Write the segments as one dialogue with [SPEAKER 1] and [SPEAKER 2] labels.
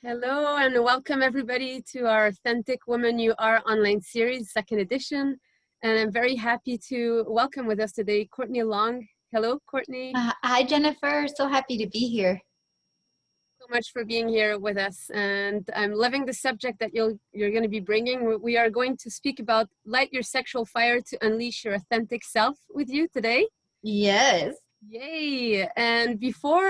[SPEAKER 1] Hello and welcome everybody to our Authentic Woman You Are online series, second edition. And I'm very happy to welcome with us today Courtney Long. Hello, Courtney.
[SPEAKER 2] Hi, Jennifer. So happy to be here.
[SPEAKER 1] So much for being here with us. And I'm loving the subject that you're going to be bringing. We are going to speak about light your sexual fire to unleash your authentic self with you today.
[SPEAKER 2] Yes.
[SPEAKER 1] Yay! And before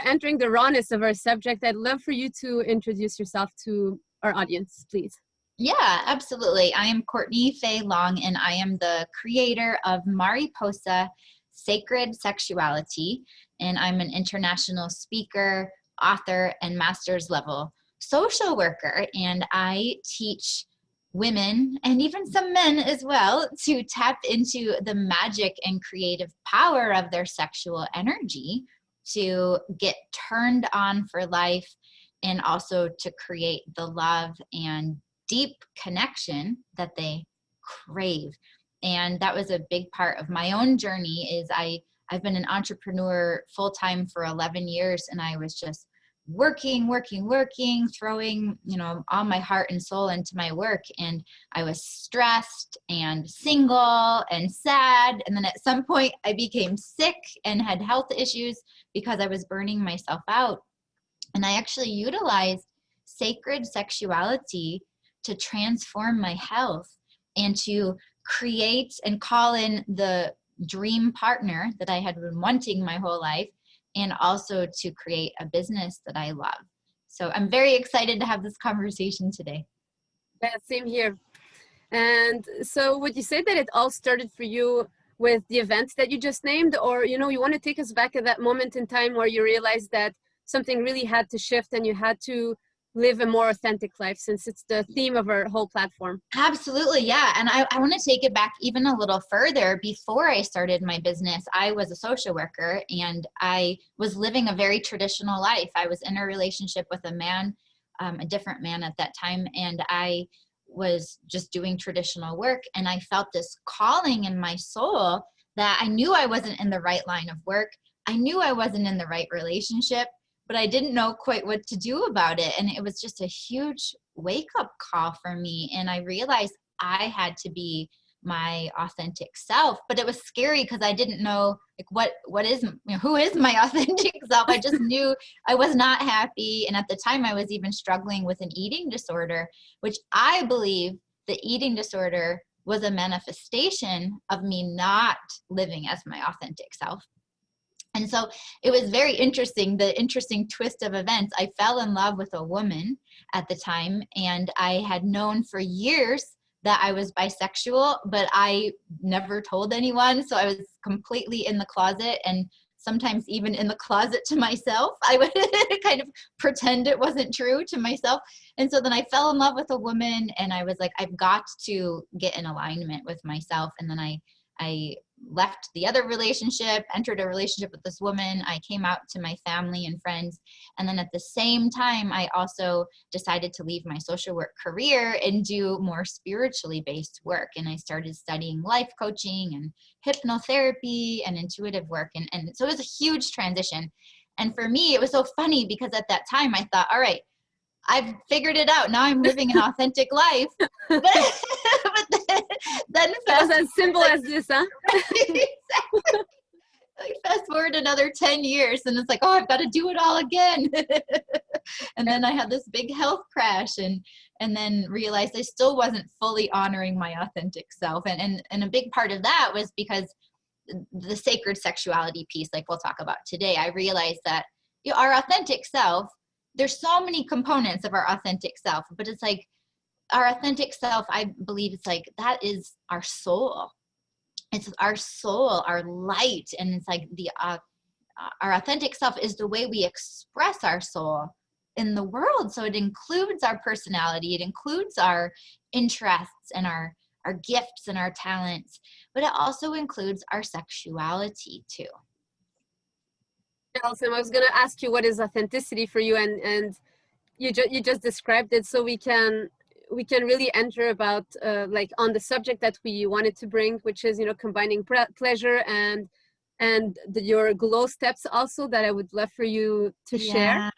[SPEAKER 1] entering the rawness of our subject, I'd love for you to introduce yourself to our audience, please.
[SPEAKER 2] Yeah, absolutely. I am Courtney Fae Long, and I am the creator of Mariposa Sacred Sexuality, and I'm an international speaker, author, and master's level social worker, and I teach women and even some men as well to tap into the magic and creative power of their sexual energy to get turned on for life and also to create the love and deep connection that they crave. And that was a big part of my own journey. I've been an entrepreneur full-time for 11 years, and I was just working, throwing, all my heart and soul into my work. And I was stressed and single and sad. And then at some point I became sick and had health issues because I was burning myself out. And I actually utilized sacred sexuality to transform my health and to create and call in the dream partner that I had been wanting my whole life, and also to create a business that I love. So I'm very excited to have this conversation today.
[SPEAKER 1] Yeah, same here. And so would you say that it all started for you with the events that you just named, or, you want to take us back at that moment in time where you realized that something really had to shift and you had to live a more authentic life, since it's the theme of our whole platform?
[SPEAKER 2] Absolutely, yeah. And I want to take it back even a little further. Before I started my business, I was a social worker, and I was living a very traditional life. I was in a relationship with a man, a different man at that time, and I was just doing traditional work. And I felt this calling in my soul that I knew I wasn't in the right line of work. I knew I wasn't in the right relationship, but I didn't know quite what to do about it. And it was just a huge wake-up call for me. And I realized I had to be my authentic self. But it was scary because I didn't know who is my authentic self. I just knew I was not happy. And at the time I was even struggling with an eating disorder, which I believe the eating disorder was a manifestation of me not living as my authentic self. And so it was very interesting, the interesting twist of events. I fell in love with a woman at the time, and I had known for years that I was bisexual, but I never told anyone. So I was completely in the closet, and sometimes even in the closet to myself. I would kind of pretend it wasn't true to myself. And so then I fell in love with a woman, and I was like, I've got to get in alignment with myself. And then I left the other relationship, entered a relationship with this woman. I came out to my family and friends. And then at the same time, I also decided to leave my social work career and do more spiritually based work. And I started studying life coaching and hypnotherapy and intuitive work. And so it was a huge transition. And for me, it was so funny because at that time I thought, all right, I've figured it out. Now I'm living an authentic life. But then
[SPEAKER 1] it was as simple as this, huh?
[SPEAKER 2] Exactly. Like fast forward another 10 years and it's like, oh, I've got to do it all again. And then I had this big health crash and then realized I still wasn't fully honoring my authentic self. And a big part of that was because the sacred sexuality piece, like we'll talk about today, I realized that our authentic self, there's so many components of our authentic self, but it's like our authentic self, I believe it's like, that is our soul. It's our soul, our light. And it's like our authentic self is the way we express our soul in the world. So it includes our personality. It includes our interests and our gifts and our talents, but it also includes our sexuality too.
[SPEAKER 1] Awesome. I was going to ask you, what is authenticity for you? And you just described it, so we can really enter about like on the subject that we wanted to bring, which is combining pleasure and your glow steps also, that I would love for you to share.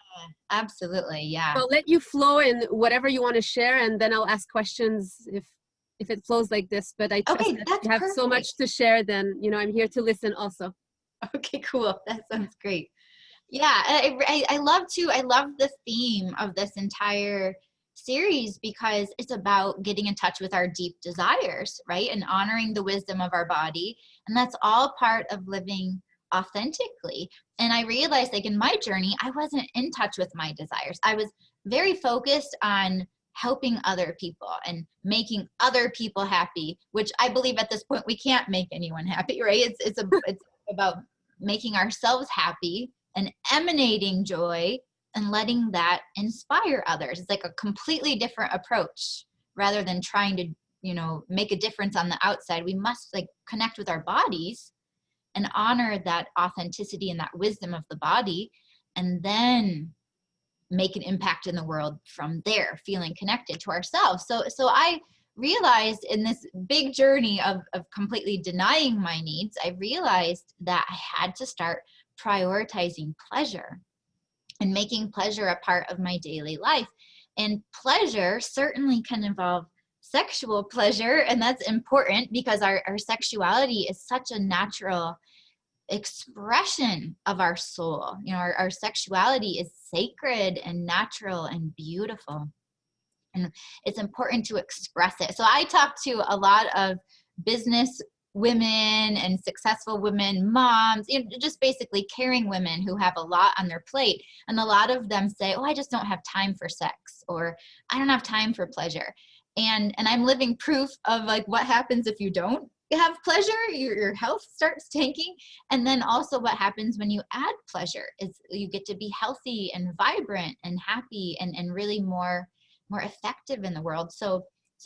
[SPEAKER 2] absolutely. Yeah.
[SPEAKER 1] I'll let you flow in whatever you want to share, and then I'll ask questions if it flows like this. But I trust
[SPEAKER 2] Okay,
[SPEAKER 1] that
[SPEAKER 2] that's
[SPEAKER 1] you have so
[SPEAKER 2] perfect.
[SPEAKER 1] much to share, then, I'm here to listen also.
[SPEAKER 2] Okay, cool. That sounds great. Yeah, I love the theme of this entire series because it's about getting in touch with our deep desires, right? And honoring the wisdom of our body. And that's all part of living authentically. And I realized, like, in my journey, I wasn't in touch with my desires. I was very focused on helping other people and making other people happy, which I believe at this point we can't make anyone happy, right? It's about making ourselves happy and emanating joy and letting that inspire others. It's like a completely different approach rather than trying to, make a difference on the outside. We must like connect with our bodies and honor that authenticity and that wisdom of the body, and then make an impact in the world from there, feeling connected to ourselves. So I realized in this big journey of completely denying my needs, I realized that I had to start prioritizing pleasure and making pleasure a part of my daily life. And pleasure certainly can involve sexual pleasure, and that's important because our sexuality is such a natural expression of our soul. Our sexuality is sacred and natural and beautiful, and it's important to express it. So I talk to a lot of business women and successful women, moms, just basically caring women who have a lot on their plate. And a lot of them say, oh, I just don't have time for sex, or I don't have time for pleasure. And I'm living proof of like what happens if you don't have pleasure. Your health starts tanking. And then also what happens when you add pleasure is you get to be healthy and vibrant and happy and really more effective in the world. So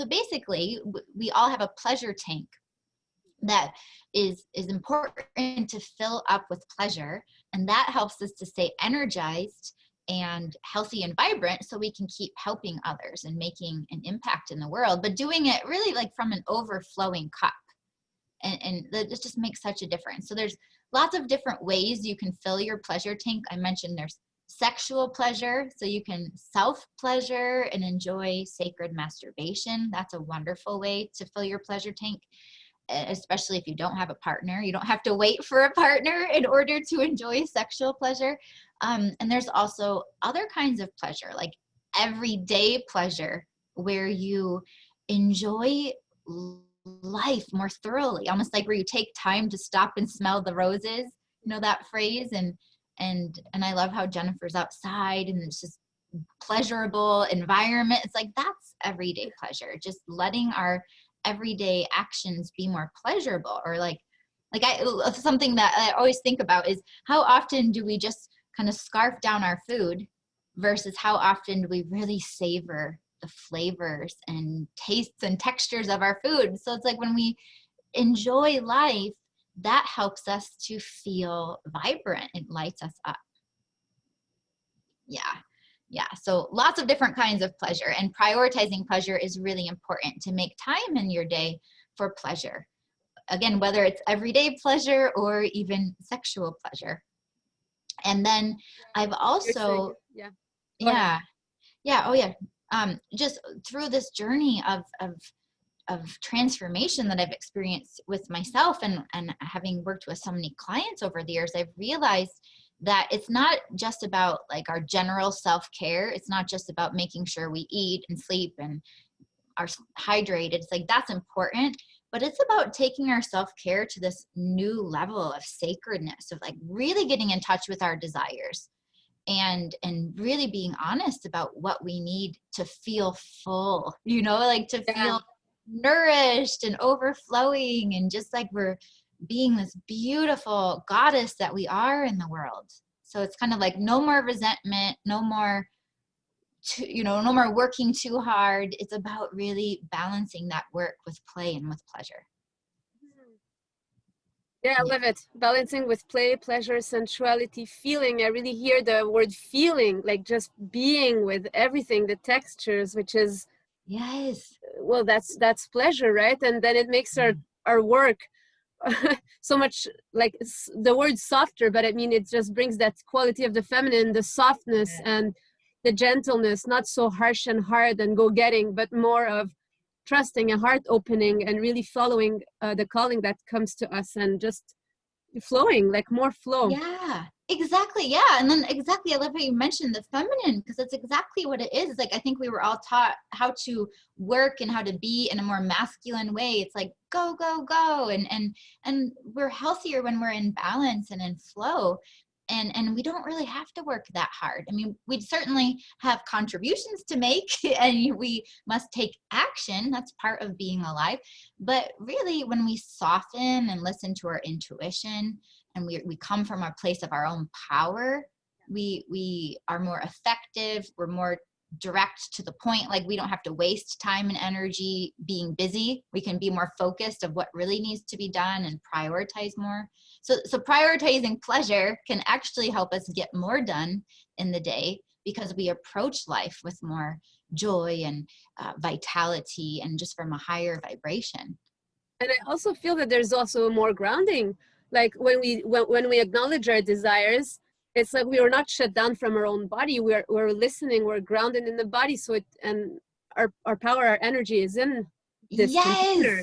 [SPEAKER 2] basically we all have a pleasure tank that is important to fill up with pleasure, and that helps us to stay energized and healthy and vibrant so we can keep helping others and making an impact in the world, but doing it really like from an overflowing cup. And that just makes such a difference. So there's lots of different ways you can fill your pleasure tank. I mentioned there's sexual pleasure, so you can self-pleasure and enjoy sacred masturbation. That's a wonderful way to fill your pleasure tank, especially if you don't have a partner. You don't have to wait for a partner in order to enjoy sexual pleasure. And there's also other kinds of pleasure, like everyday pleasure, where you enjoy life more thoroughly, almost like where you take time to stop and smell the roses, that phrase. And I love how Jennifer's outside and it's just pleasurable environment. It's like, that's everyday pleasure, just letting our everyday actions be more pleasurable. Or like something that I always think about is how often do we just kind of scarf down our food versus how often do we really savor the flavors and tastes and textures of our food. So it's like when we enjoy life, that helps us to feel vibrant. It lights us up. Yeah. So lots of different kinds of pleasure, and prioritizing pleasure is really important to make time in your day for pleasure. Again, whether it's everyday pleasure or even sexual pleasure. And then I've also,
[SPEAKER 1] Yeah.
[SPEAKER 2] just through this journey of transformation that I've experienced with myself and having worked with so many clients over the years, I've realized that it's not just about like our general self-care. It's not just about making sure we eat and sleep and are hydrated. It's like, that's important, but it's about taking our self-care to this new level of sacredness, of like really getting in touch with our desires and really being honest about what we need to feel full, like to feel nourished and overflowing, and just like we're being this beautiful goddess that we are in the world. So it's kind of like no more resentment, no more working too hard. It's about really balancing that work with play and with pleasure.
[SPEAKER 1] Yeah, I love it. Balancing with play, pleasure, sensuality, feeling. I really hear the word feeling, like just being with everything, the textures, which is,
[SPEAKER 2] yes,
[SPEAKER 1] well, that's pleasure, right? And then it makes our work so much like the word softer, but I mean, it just brings that quality of the feminine, the softness and the gentleness, not so harsh and hard and go-getting, but more of trusting and heart opening and really following the calling that comes to us and just flowing, like more flow.
[SPEAKER 2] Yeah, exactly. Yeah. And then exactly, I love how you mentioned the feminine, because that's exactly what it is. Like, I think we were all taught how to work and how to be in a more masculine way. It's like, go, go, go. And we're healthier when we're in balance and in flow. And we don't really have to work that hard. I mean, we certainly have contributions to make and we must take action. That's part of being alive. But really, when we soften and listen to our intuition, and we come from a place of our own power, we are more effective, we're more direct to the point. Like, we don't have to waste time and energy being busy. We can be more focused of what really needs to be done and prioritize more. So prioritizing pleasure can actually help us get more done in the day, because we approach life with more joy and vitality, and just from a higher vibration.
[SPEAKER 1] And I also feel that there's also more grounding. Like when we acknowledge our desires, it's like we are not shut down from our own body. We're listening. We're grounded in the body. So it, and our power, our energy is in this container.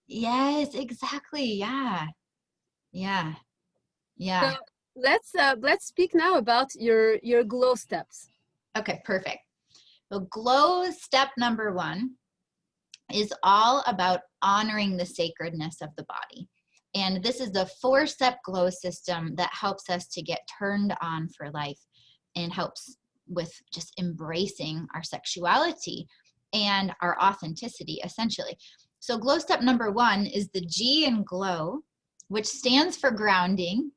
[SPEAKER 2] Yes, exactly. Yeah.
[SPEAKER 1] So let's speak now about your glow steps.
[SPEAKER 2] Okay, perfect. So glow step number 1 is all about honoring the sacredness of the body. And this is the 4-step glow system that helps us to get turned on for life and helps with just embracing our sexuality and our authenticity, essentially. So glow step number 1 is the G in glow, which stands for grounding.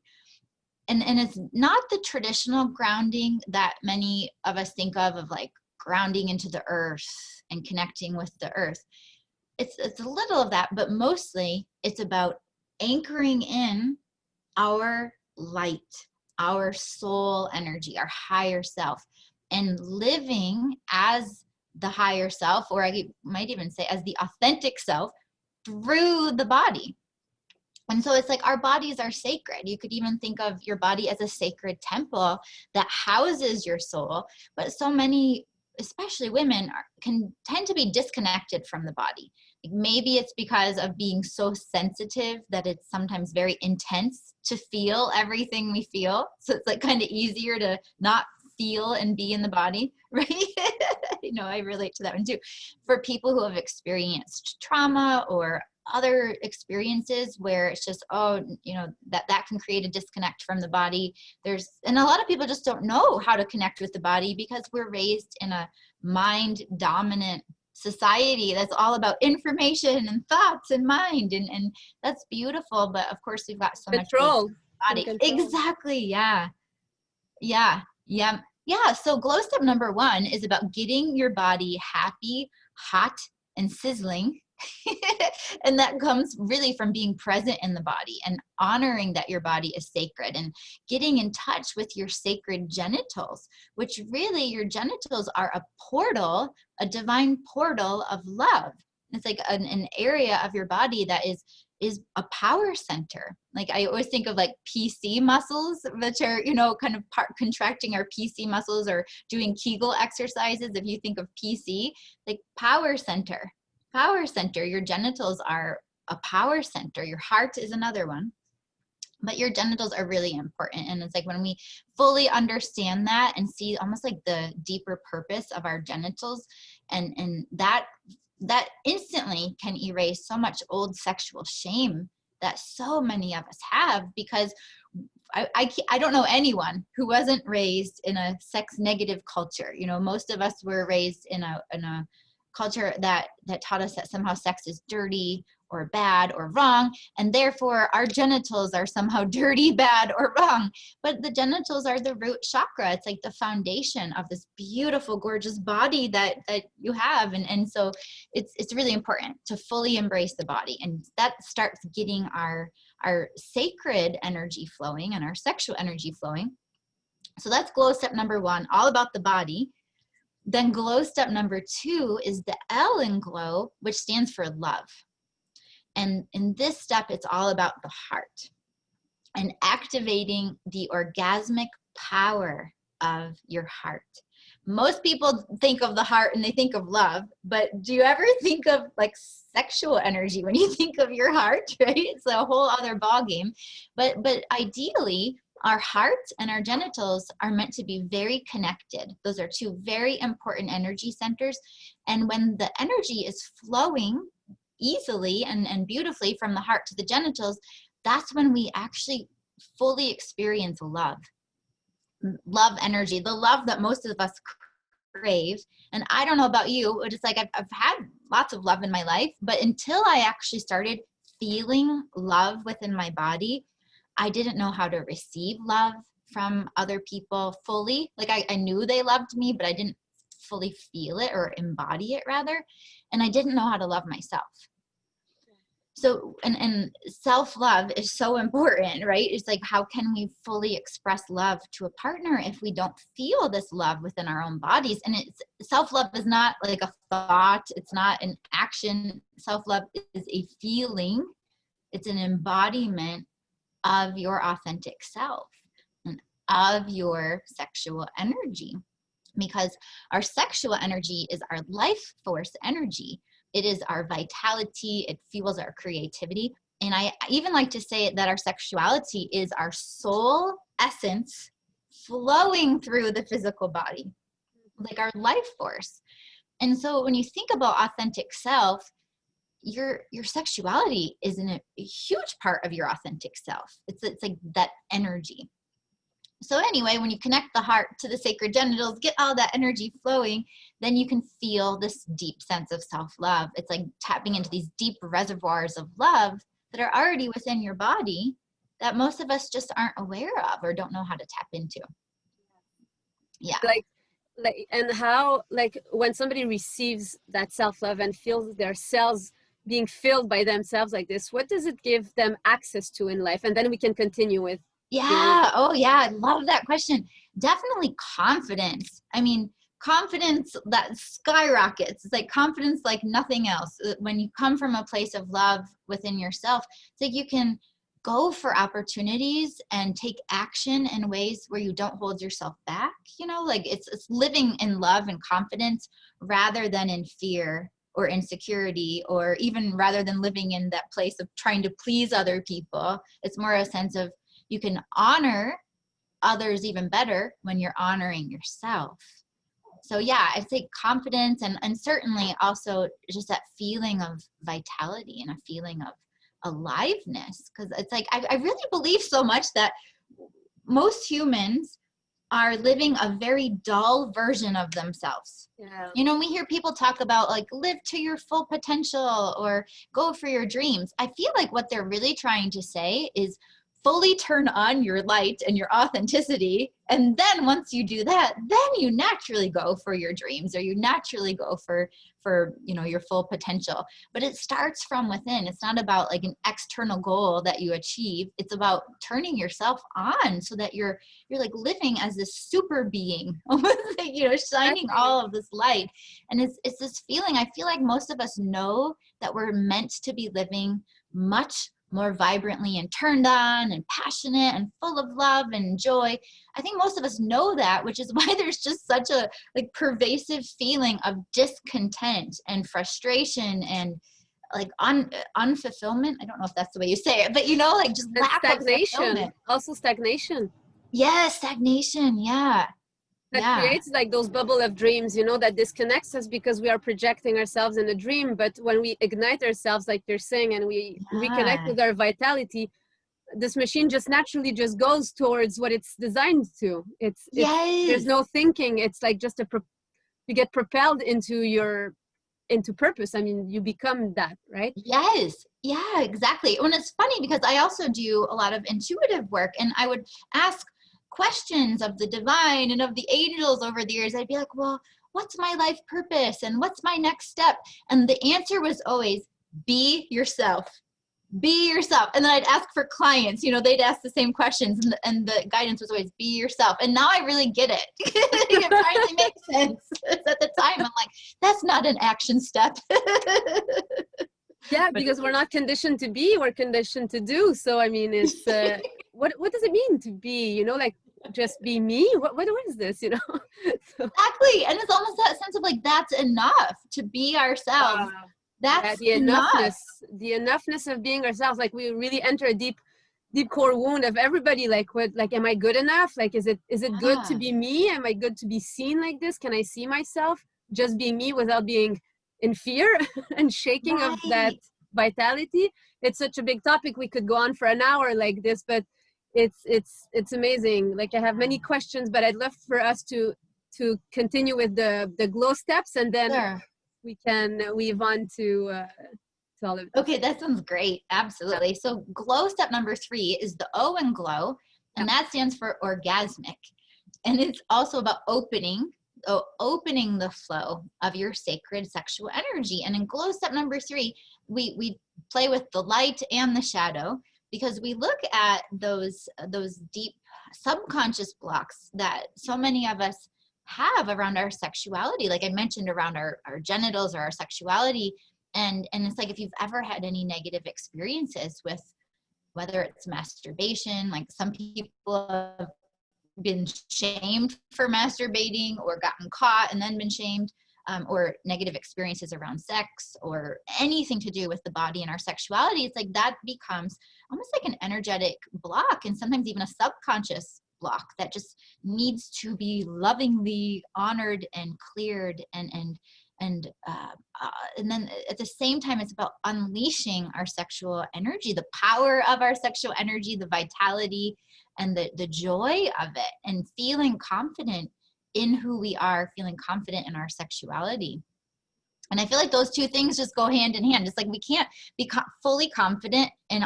[SPEAKER 2] And it's not the traditional grounding that many of us think of like grounding into the earth and connecting with the earth. It's a little of that, but mostly it's about anchoring in our light, our soul energy, our higher self, and living as the higher self, or I might even say as the authentic self, through the body. And so it's like our bodies are sacred. You could even think of your body as a sacred temple that houses your soul. But so many, especially women, can tend to be disconnected from the body. Like, maybe it's because of being so sensitive that it's sometimes very intense to feel everything we feel. So it's like kind of easier to not feel and be in the body, right? I relate to that one too. For people who have experienced trauma or other experiences where it's just, that can create a disconnect from the body. And a lot of people just don't know how to connect with the body because we're raised in a mind dominant society that's all about information and thoughts and mind, and that's beautiful, but of course we've got so
[SPEAKER 1] Control.
[SPEAKER 2] much body. Exactly. Yeah. So glow step number 1 is about getting your body happy, hot, and sizzling. And that comes really from being present in the body and honoring that your body is sacred, and getting in touch with your sacred genitals, which really, your genitals are a portal, a divine portal of love. It's like an area of your body that is a power center. Like, I always think of like PC muscles, which are, kind of contracting our PC muscles, or doing Kegel exercises. If you think of PC, like power center, your genitals are a power center. Your heart is another one, but your genitals are really important. And it's like when we fully understand that and see almost like the deeper purpose of our genitals, and that instantly can erase so much old sexual shame that so many of us have, because I don't know anyone who wasn't raised in a sex negative culture. Most of us were raised in a culture that taught us that somehow sex is dirty or bad or wrong, and therefore our genitals are somehow dirty, bad, or wrong. But the genitals are the root chakra. It's like the foundation of this beautiful, gorgeous body that you have. And so it's really important to fully embrace the body, and that starts getting our sacred energy flowing and our sexual energy flowing. So that's glow step number 1, all about the body. Then glow step number 2 is the L in glow, which stands for love. And in this step, it's all about the heart and activating the orgasmic power of your heart. Most people think of the heart and they think of love, but do you ever think of like sexual energy when you think of your heart, right? It's a whole other ballgame. But ideally, our heart and our genitals are meant to be very connected. Those are two very important energy centers. And when the energy is flowing easily and beautifully from the heart to the genitals, that's when we actually fully experience love energy, the love that most of us crave. And I don't know about you, but it's like I've had lots of love in my life, but until I actually started feeling love within my body, I didn't know how to receive love from other people fully. Like I knew they loved me, but I didn't fully feel it or embody it rather. And I didn't know how to love myself. So, and self-love is so important, right? It's like, how can we fully express love to a partner if we don't feel this love within our own bodies? And it's self-love is not like a thought. It's not an action. Self-love is a feeling. It's an embodiment of your authentic self and of your sexual energy, because our sexual energy is our life force energy. It is our vitality. It fuels our creativity. And I even like to say that our sexuality is our soul essence flowing through the physical body, like our life force. And so when you think about authentic self, your sexuality is a huge part of your authentic self. It's like that energy. So anyway, when you connect the heart to the sacred genitals, get all that energy flowing, then you can feel this deep sense of self-love. It's like tapping into these deep reservoirs of love that are already within your body that most of us just aren't aware of or don't know how to tap into. Yeah.
[SPEAKER 1] Like, and how, like, when somebody receives that self-love and feels their cells being filled by themselves like this, what does it give them access to in life? And then we can continue with.
[SPEAKER 2] Yeah. Oh, yeah. I love that question. Definitely confidence. I mean, confidence that skyrockets. It's like confidence like nothing else. When you come from a place of love within yourself, it's like you can go for opportunities and take action in ways where you don't hold yourself back. You know, like it's living in love and confidence rather than in fear or insecurity, or even rather than living in that place of trying to please other people. It's more a sense of, you can honor others even better when you're honoring yourself. So yeah, I'd say confidence and certainly also just that feeling of vitality and a feeling of aliveness. Because it's like, I really believe so much that most humans are living a very dull version of themselves.
[SPEAKER 1] Yeah.
[SPEAKER 2] You know, we hear people talk about like live to your full potential or go for your dreams. I feel like what they're really trying to say is fully turn on your light and your authenticity. And then once you do that, then you naturally go for your dreams, or you naturally go for, you know, your full potential. But it starts from within. It's not about like an external goal that you achieve. It's about turning yourself on so that you're like living as this super being, almost like, you know, shining all of this light. And it's this feeling, I feel like most of us know that we're meant to be living much more vibrantly and turned on and passionate and full of love and joy. I think most of us know that, which is why there's just such a like pervasive feeling of discontent and frustration and like unfulfillment. I don't know if that's the way you say it, but you know, like just
[SPEAKER 1] And
[SPEAKER 2] lack
[SPEAKER 1] stagnation,
[SPEAKER 2] of fulfillment.
[SPEAKER 1] also stagnation.
[SPEAKER 2] Yeah, stagnation. Yeah.
[SPEAKER 1] That creates like those bubble of dreams, you know, that disconnects us because we are projecting ourselves in a dream. But when we ignite ourselves, like you're saying, and we reconnect with our vitality, this machine just naturally just goes towards what it's designed to. There's no thinking. It's like just you get propelled into purpose. I mean, you become that, right?
[SPEAKER 2] Yes. Yeah, exactly. And it's funny because I also do a lot of intuitive work, and I would ask questions of the divine and of the angels over the years. I'd be like, well, what's my life purpose and what's my next step? And the answer was always, be yourself. Be yourself. And then I'd ask for clients, you know, they'd ask the same questions, and the guidance was always be yourself. And now I really get it. It finally makes sense. At the time, I'm like, that's not an action step.
[SPEAKER 1] Yeah,
[SPEAKER 2] But
[SPEAKER 1] because we're not conditioned to be, we're conditioned to do. So I mean, it's what does it mean to be, you know, like just be me? What is this, you know? So,
[SPEAKER 2] exactly. And it's almost that sense of like, that's enough to be ourselves.
[SPEAKER 1] yeah,
[SPEAKER 2] That's enough.
[SPEAKER 1] the enoughness of being ourselves. Like we really enter a deep core wound of everybody. Like what, like, am I good enough? Like, is it good to
[SPEAKER 2] Yeah.
[SPEAKER 1] be me? Am I good to be seen like this? Can I see myself just being me without being in fear and shaking of that
[SPEAKER 2] Right.
[SPEAKER 1] vitality? It's such a big topic. We could go on for an hour like this, but it's amazing. Like I have many questions, but I'd love for us to continue with the glow steps, and then
[SPEAKER 2] Sure.
[SPEAKER 1] we can weave on to all of this.
[SPEAKER 2] Okay, that sounds great.
[SPEAKER 1] Yeah.
[SPEAKER 2] Absolutely. So glow step number 3 is the O in glow,
[SPEAKER 1] Yeah.
[SPEAKER 2] and that stands for orgasmic. And it's also about opening the flow of your sacred sexual energy. And in glow step number 3, we play with the light and the shadow, because we look at those deep subconscious blocks that so many of us have around our sexuality, like I mentioned, around our genitals or our sexuality. And it's like, if you've ever had any negative experiences with, whether it's masturbation, like some people have been shamed for masturbating or gotten caught and then been shamed, or negative experiences around sex or anything to do with the body and our sexuality, it's like that becomes almost like an energetic block, and sometimes even a subconscious block that just needs to be lovingly honored and cleared, and then at the same time, it's about unleashing our sexual energy, the power of our sexual energy, the vitality and the joy of it, and feeling confident in who we are, feeling confident in our sexuality. And I feel like those two things just go hand in hand. It's like we can't be fully confident in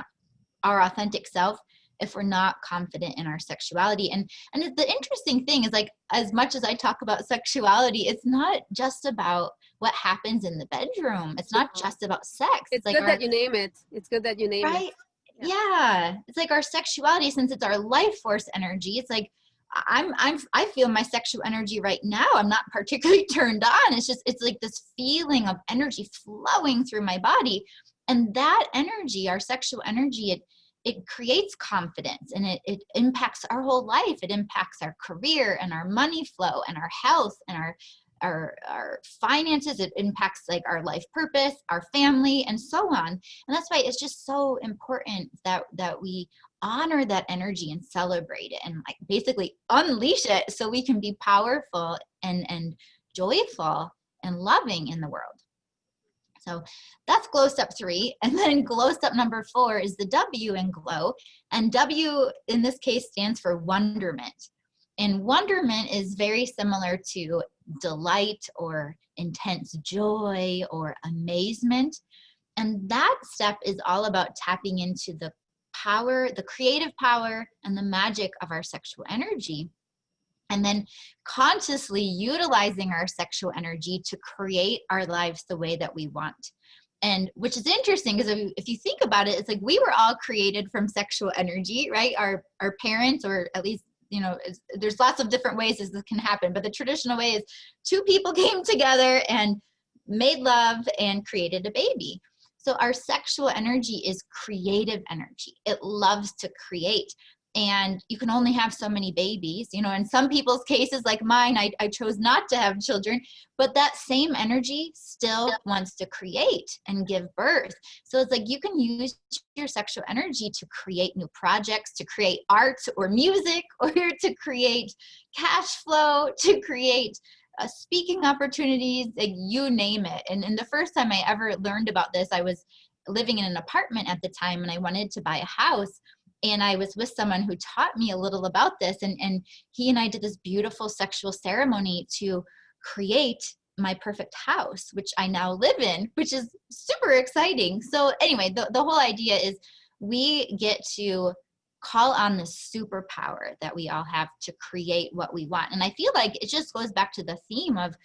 [SPEAKER 2] our authentic self if we're not confident in our sexuality. And the interesting thing is, like, as much as I talk about sexuality, it's not just about what happens in the bedroom. It's not just about sex. It's
[SPEAKER 1] It's
[SPEAKER 2] like
[SPEAKER 1] good
[SPEAKER 2] our,
[SPEAKER 1] that you name it. It's good that you name it.
[SPEAKER 2] right?
[SPEAKER 1] Yeah.
[SPEAKER 2] Yeah. It's like our sexuality, since it's our life force energy. It's like I feel my sexual energy right now. I'm not particularly turned on. It's like this feeling of energy flowing through my body. And that energy, our sexual energy, it creates confidence, and it impacts our whole life. It impacts our career and our money flow and our health and our finances. It impacts like our life purpose, our family, and so on. And that's why it's just so important that we honor that energy and celebrate it, and like basically unleash it so we can be powerful and joyful and loving in the world. So that's glow step 3. And then glow step number 4 is the W in glow. And W in this case stands for wonderment. And wonderment is very similar to delight or intense joy or amazement. And that step is all about tapping into the power, the creative power, and the magic of our sexual energy. And then consciously utilizing our sexual energy to create our lives the way that we want. And which is interesting, because if you think about it, it's like we were all created from sexual energy, right? Our parents, or at least, you know, there's lots of different ways this can happen, but the traditional way is 2 people came together and made love and created a baby. So our sexual energy is creative energy. It loves to create. And you can only have so many babies, you know. In some people's cases, like mine, I chose not to have children, but that same energy still wants to create and give birth. So it's like you can use your sexual energy to create new projects, to create art or music, or to create cash flow, to create speaking opportunities, like you name it. And the first time I ever learned about this, I was living in an apartment at the time, and I wanted to buy a house. And I was with someone who taught me a little about this. And he and I did this beautiful sexual ceremony to create my perfect house, which I now live in, which is super exciting. So anyway, the whole idea is we get to call on the superpower that we all have to create what we want. And I feel like it just goes back to the theme of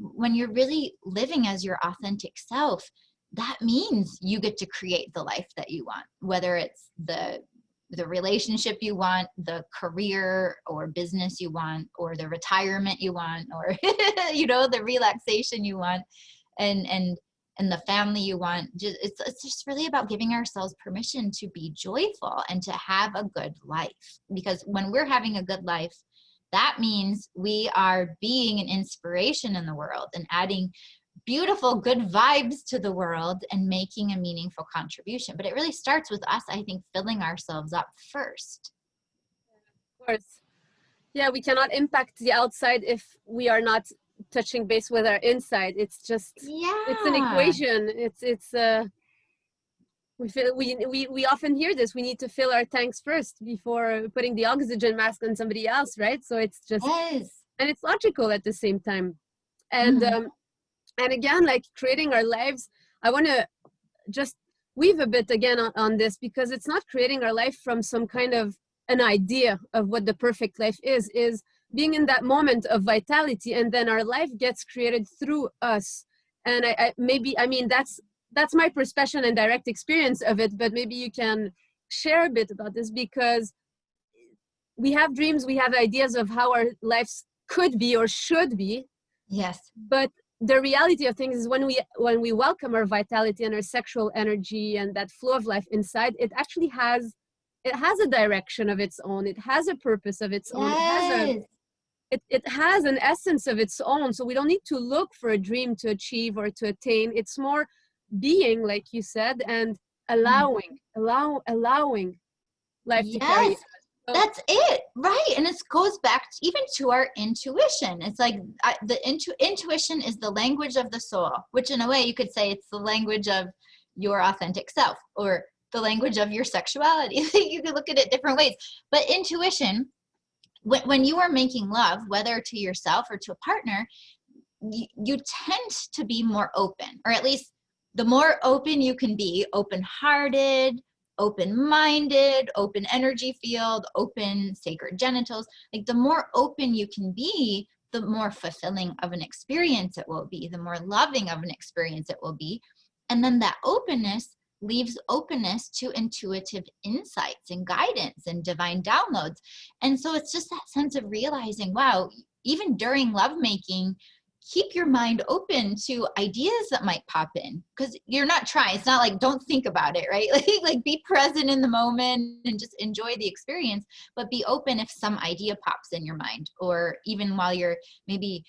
[SPEAKER 2] when you're really living as your authentic self, that means you get to create the life that you want, whether it's the relationship you want, the career or business you want, or the retirement you want, or you know, the relaxation you want. And and the family you want. It's just really about giving ourselves permission to be joyful and to have a good life. Because when we're having a good life, that means we are being an inspiration in the world and adding beautiful, good vibes to the world and making a meaningful contribution. But it really starts with us, I think, filling ourselves up first.
[SPEAKER 1] Of course. Yeah, we cannot impact the outside if we are not touching base with our inside. It's just, it's an
[SPEAKER 2] Yeah.
[SPEAKER 1] equation. We often hear this. We need to fill our tanks first before putting the oxygen mask on somebody else, right? So it's just,
[SPEAKER 2] Yes.
[SPEAKER 1] and it's logical at the same time. And
[SPEAKER 2] Mhm.
[SPEAKER 1] and again, like creating our lives, I want to just weave a bit again on this, because it's not creating our life from some kind of an idea of what the perfect life is being in that moment of vitality, and then our life gets created through us. And I mean, that's my perception and direct experience of it, but maybe you can share a bit about this, because we have dreams, we have ideas of how our lives could be or should be,
[SPEAKER 2] Yes.
[SPEAKER 1] but the reality of things is when we welcome our vitality and our sexual energy and that flow of life inside, it has a direction of its own, it has a purpose of its own,
[SPEAKER 2] Yes.
[SPEAKER 1] it has an essence of its own. So we don't need to look for a dream to achieve or to attain. It's more being, like you said, and allowing life to carry
[SPEAKER 2] Yes.
[SPEAKER 1] us. So,
[SPEAKER 2] That's it, right? And it goes back even to our intuition. It's like intuition is the language of the soul, which in a way you could say it's the language of your authentic self, or the language of your sexuality. You could look at it different ways. But intuition, when you are making love, whether to yourself or to a partner, you tend to be more open, or at least the more open you can be, open-hearted, open-minded, open energy field, open sacred genitals, like the more open you can be, the more fulfilling of an experience it will be, the more loving of an experience it will be. And then that openness leaves openness to intuitive insights and guidance and divine downloads. And so it's just that sense of realizing, wow, even during lovemaking, keep your mind open to ideas that might pop in, because you're not trying. It's not like don't think about it, right? Like be present in the moment and just enjoy the experience, but be open if some idea pops in your mind, or even while you're maybe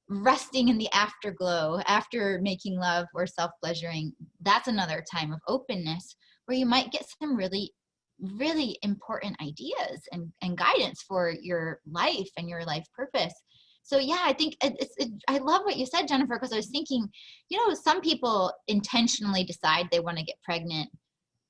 [SPEAKER 2] resting in the afterglow after making love or self-pleasuring. That's another time of openness where you might get some really really important ideas and guidance for your life and your life purpose. So yeah, I think I love what you said, Jennifer, because I was thinking, some people intentionally decide they want to get pregnant,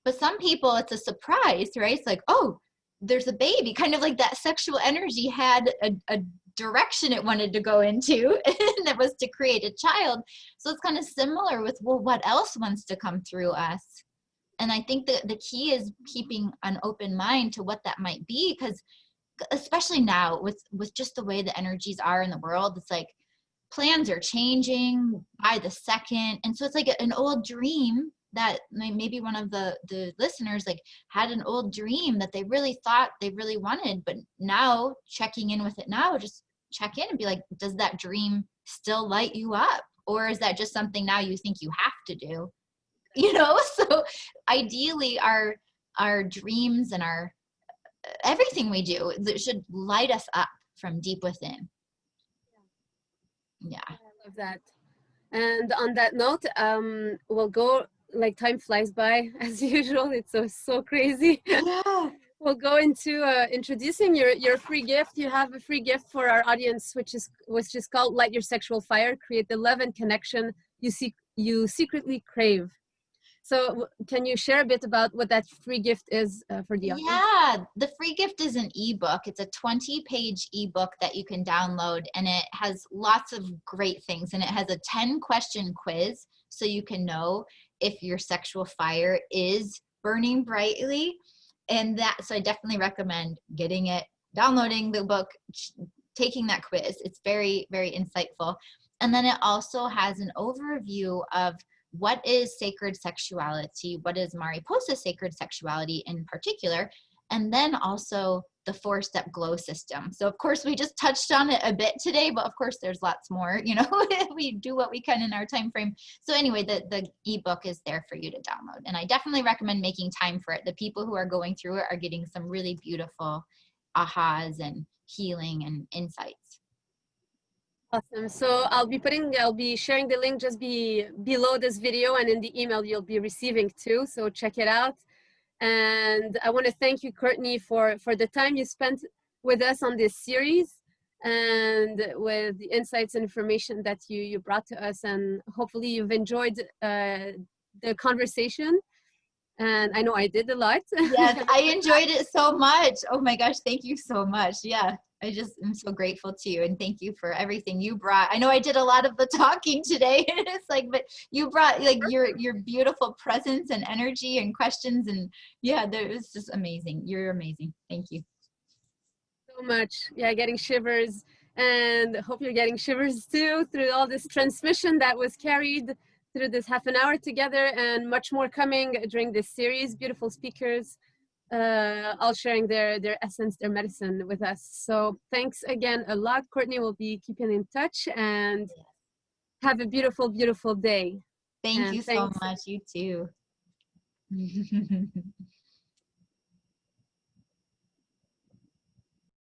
[SPEAKER 2] but some people it's a surprise, right? It's like, oh, there's a baby, kind of like that sexual energy had a direction it wanted to go into, and it was to create a child. So it's kind of similar with, well, what else wants to come through us? And I think that the key is keeping an open mind to what that might be, because especially now with just the way the energies are in the world, it's like plans are changing by the second. And so it's like an old dream that maybe one of the listeners like had an old dream that they really thought they really wanted, but now checking in with it now, just check in and be like, does that dream still light you up, or is that just something now you think you have to do? So ideally our dreams and our everything we do that should light us up from deep within. Yeah.
[SPEAKER 1] I love that. And on that note, we'll go, like time flies by as usual. It's so crazy.
[SPEAKER 2] Yeah.
[SPEAKER 1] We'll go into introducing your free gift. You have a free gift for our audience, which is called Light Your Sexual Fire, create the love and connection you secretly crave. So can you share a bit about what that free gift is for the audience?
[SPEAKER 2] Yeah, the free gift is an ebook. It's a 20-page ebook that you can download, and it has lots of great things. And it has a 10-question quiz, so you can know if your sexual fire is burning brightly. And so I definitely recommend getting it, downloading the book, taking that quiz. It's very, very insightful. And then it also has an overview of what is sacred sexuality, what is Mariposa sacred sexuality in particular, and then also the 4-step glow system. So of course we just touched on it a bit today, but of course there's lots more, you know, we do what we can in our time frame. So anyway, the ebook is there for you to download. And I definitely recommend making time for it. The people who are going through it are getting some really beautiful ahas and healing and insights.
[SPEAKER 1] Awesome. So I'll be sharing the link just below this video, and in the email you'll be receiving too. So check it out. And I want to thank you, Courtney, for the time you spent with us on this series and with the insights and information that you brought to us. And hopefully you've enjoyed the conversation. And I know I did a lot.
[SPEAKER 2] Yes, I enjoyed it so much. Oh my gosh, thank you so much. Yeah, I just am so grateful to you, and thank you for everything you brought. I know I did a lot of the talking today. It's like, but you brought like your beautiful presence and energy and questions, and yeah, it was just amazing. You're amazing. Thank you
[SPEAKER 1] So much. Yeah, getting shivers, and hope you're getting shivers too through all this transmission that was carried through this half an hour together, and much more coming during this series. Beautiful speakers, all sharing their essence, their medicine with us. So thanks again a lot, Courtney. We'll be keeping in touch, and have a beautiful, beautiful day.
[SPEAKER 2] Thank
[SPEAKER 1] And
[SPEAKER 2] you so
[SPEAKER 1] thanks.
[SPEAKER 2] much. You too.